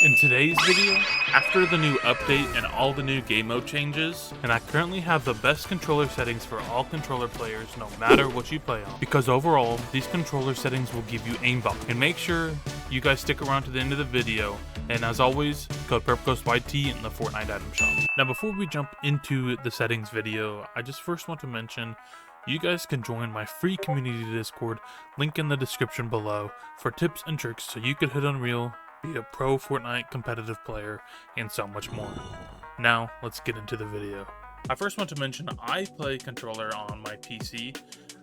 In today's video, after the new update and all the new game mode changes, and I currently have the best controller settings for all controller players no matter what you play on, because overall, these controller settings will give you AIMBOT. And make sure you guys stick around to the end of the video, and as always, code PurpleGhostYT in the Fortnite item shop. Now before we jump into the settings video, I just first want to mention you guys can join my free community Discord, link in the description below, for tips and tricks so you could hit Unreal, be a pro Fortnite competitive player, and so much more. Now, let's get into the video. I first want to mention I play controller on my PC.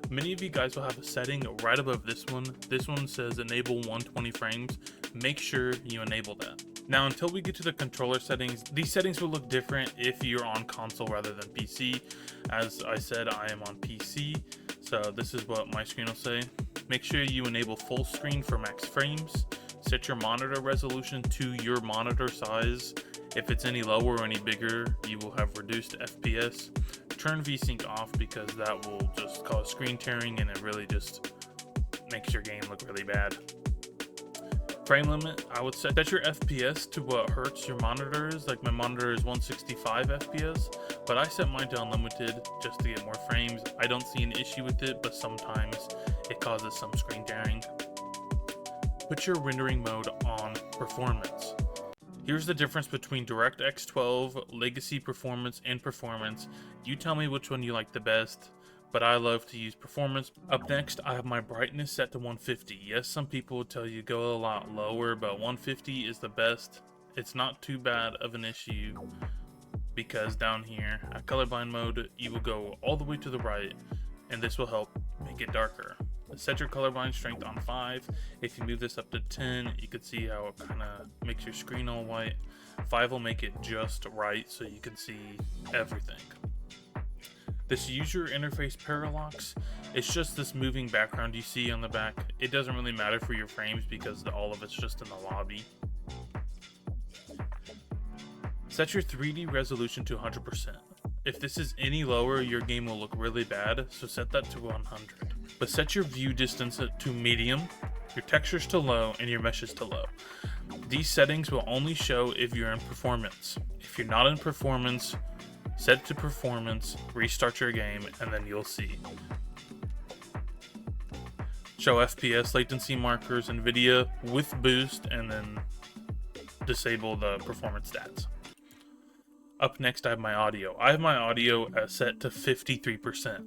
Many of you guys will have a setting right above this one. This one says enable 120 frames. Make sure you enable that. Now, until we get to the controller settings, these settings will look different if you're on console rather than PC. As I said, I am on PC, so this is what my screen will say. Make sure you enable full screen for max frames. Set your monitor resolution to your monitor size. If it's any lower or any bigger, you will have reduced FPS. Turn VSync off because that will just cause screen tearing and it really just makes your game look really bad. Frame limit, I would set your FPS to what hurts your monitor is. Like my monitor is 165 FPS, but I set mine to unlimited just to get more frames. I don't see an issue with it, but sometimes it causes some screen tearing. Put your rendering mode on performance. Here's the difference between DirectX 12, Legacy Performance, and Performance. You tell me which one you like the best, but I love to use Performance. Up next, I have my brightness set to 150. Yes, some people will tell you go a lot lower, but 150 is the best. It's not too bad of an issue because down here, at colorblind mode, you will go all the way to the right, and this will help make it darker. Set your colorblind strength on 5. If you move this up to 10, you can see how it kind of makes your screen all white. 5 will make it just right so you can see everything. This user interface parallax, it's just this moving background you see on the back. It doesn't really matter for your frames because all of it's just in the lobby. Set your 3D resolution to 100%. If this is any lower, your game will look really bad, so set that to 100. But set your view distance to medium, your textures to low, and your meshes to low. These settings will only show if you're in performance. If you're not in performance, set to performance, restart your game, and then you'll see. Show FPS latency markers and NVIDIA with boost, and then disable the performance stats. Up next, I have my audio. I have my audio set to 53%.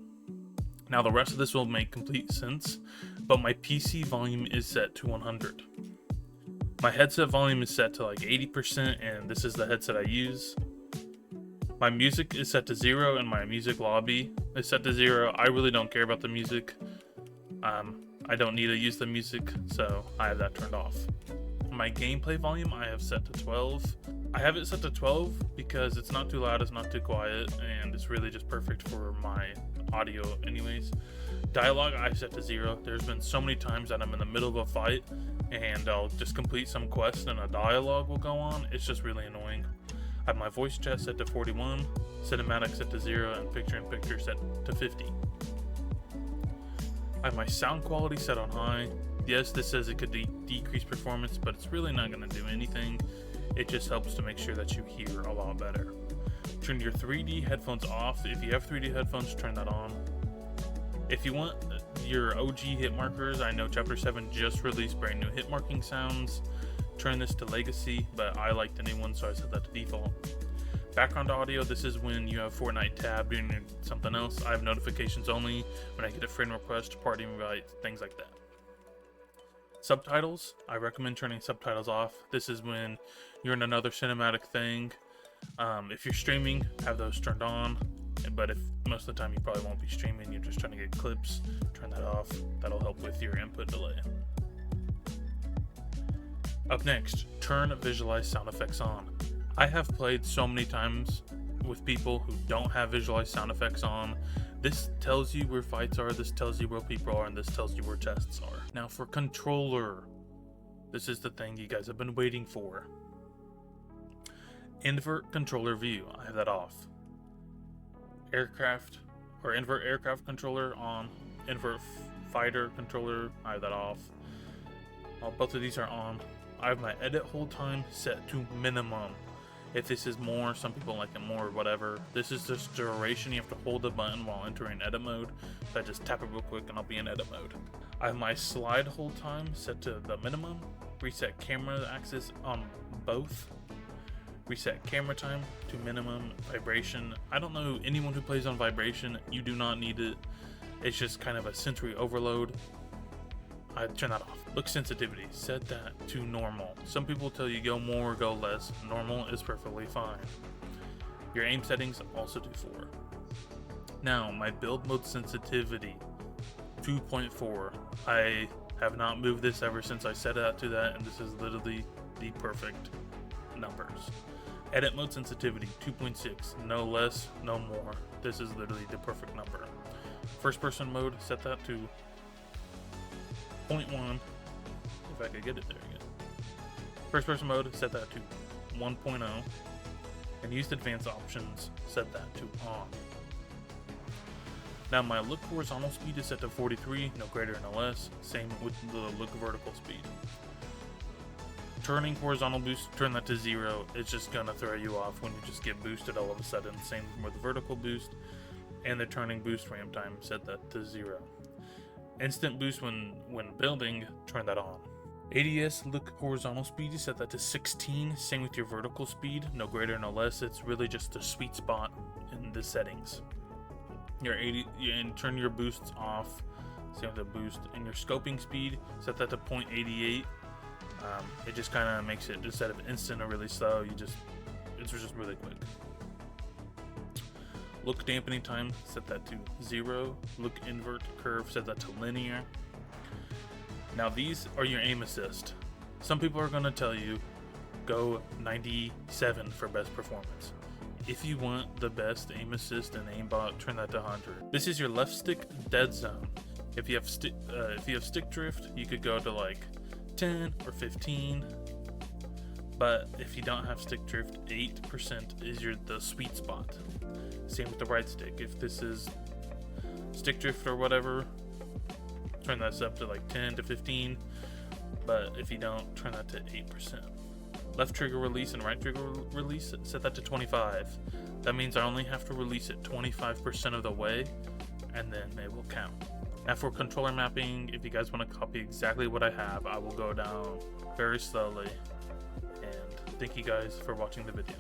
Now the rest of this will make complete sense, but my PC volume is set to 100. My headset volume is set to like 80%, and this is the headset I use. My music is set to 0, and my music lobby is set to 0. I really don't care about the music. I don't need to use the music, so I have that turned off. My gameplay volume I have set to 12. I have it set to 12 because it's not too loud, it's not too quiet, and it's really just perfect for my audio anyways. Dialogue I set to 0. There's been so many times that I'm in the middle of a fight and I'll just complete some quest and a dialogue will go on. It's just really annoying. I have my voice chat set to 41, cinematic set to 0, and picture-in-picture set to 50. I have my sound quality set on high. Yes, this says it could decrease performance, but it's really not going to do anything. It just helps to make sure that you hear a lot better. Turn your 3D headphones off. If you have 3D headphones, turn that on. If you want your OG hit markers, I know Chapter 7 just released brand new hit marking sounds. Turn this to Legacy, but I like the new one, so I set that to default. Background audio, this is when you have Fortnite tab doing something else. I have notifications only when I get a friend request, party invite, things like that. Subtitles, I recommend turning subtitles off. This is when you're in another cinematic thing. If you're streaming, have those turned on. But if most of the time you probably won't be streaming, you're just trying to get clips, turn that off. That'll help with your input delay. Up next, turn visualize sound effects on. I have played so many times with people who don't have visualized sound effects on. This tells you where fights are, this tells you where people are, and this tells you where chests are. Now for controller, this is the thing you guys have been waiting for. Invert controller view, I have that off. Aircraft or invert aircraft controller on. Invert fighter controller, I have that off. Both of these are on. I have my edit hold time set to minimum. If this is more, some people like it more or whatever. This is just duration. You have to hold the button while entering edit mode. So I just tap it real quick and I'll be in edit mode. I have my slide hold time set to the minimum. Reset camera axis on both. Reset camera time to minimum. Vibration. I don't know anyone who plays on vibration. You do not need it. It's just kind of a sensory overload. I turn that off. Look sensitivity, set that to normal. Some people tell you go more or go less. Normal is perfectly fine. Your aim settings also do 4. Now, my build mode sensitivity, 2.4. I have not moved this ever since I set it to that, and this is literally the perfect numbers. Edit mode sensitivity, 2.6. No less, no more. This is literally the perfect number. First person mode, set that to 0.1. If I could get it there again. First person mode, set that to 1.0. And used advanced options, set that to on. Now my look horizontal speed is set to 43, no greater, no less. Same with the look vertical speed. Turning horizontal boost, turn that to 0. It's just gonna throw you off when you just get boosted all of a sudden. Same with vertical boost. And the turning boost ramp time, set that to 0. Instant boost when building, turn that on. ADS look horizontal speed, set that to 16. Same with your vertical speed, no greater, no less. It's really just a sweet spot in the settings. And turn your boosts off. Same with the boost. And your scoping speed, set that to 0.88. It just kind of makes it, instead of instant or really slow, it's just really quick. Look dampening time, set that to 0. Look invert curve, set that to linear. Now these are your aim assist. Some people are going to tell you go 97 for best performance. If you want the best aim assist and aimbot, turn that to 100. This is your left stick dead zone. If you have stick drift, you could go to like 10 or 15. But if you don't have stick drift, 8% is the sweet spot. Same with the right stick. If this is stick drift or whatever, turn that up to like 10 to 15. But if you don't, turn that to 8%. Left trigger release and right trigger release, set that to 25. That means I only have to release it 25% of the way, and then it will count. Now for controller mapping, if you guys want to copy exactly what I have, I will go down very slowly. And thank you guys for watching the video.